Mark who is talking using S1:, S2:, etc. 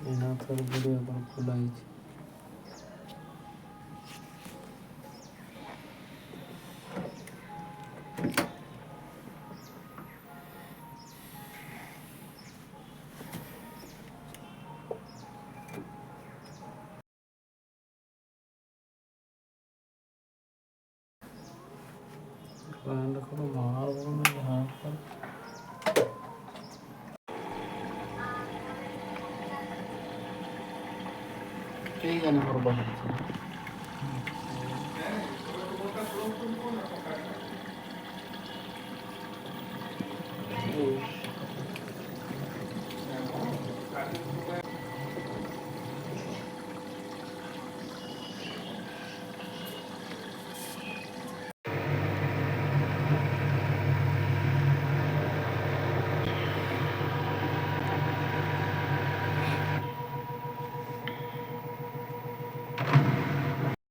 S1: એના પર વિડીયો પણ ખોલાય છે. ખરો મારવાનું હાથ પર ঠিক আছে আমার বানাচ্ছি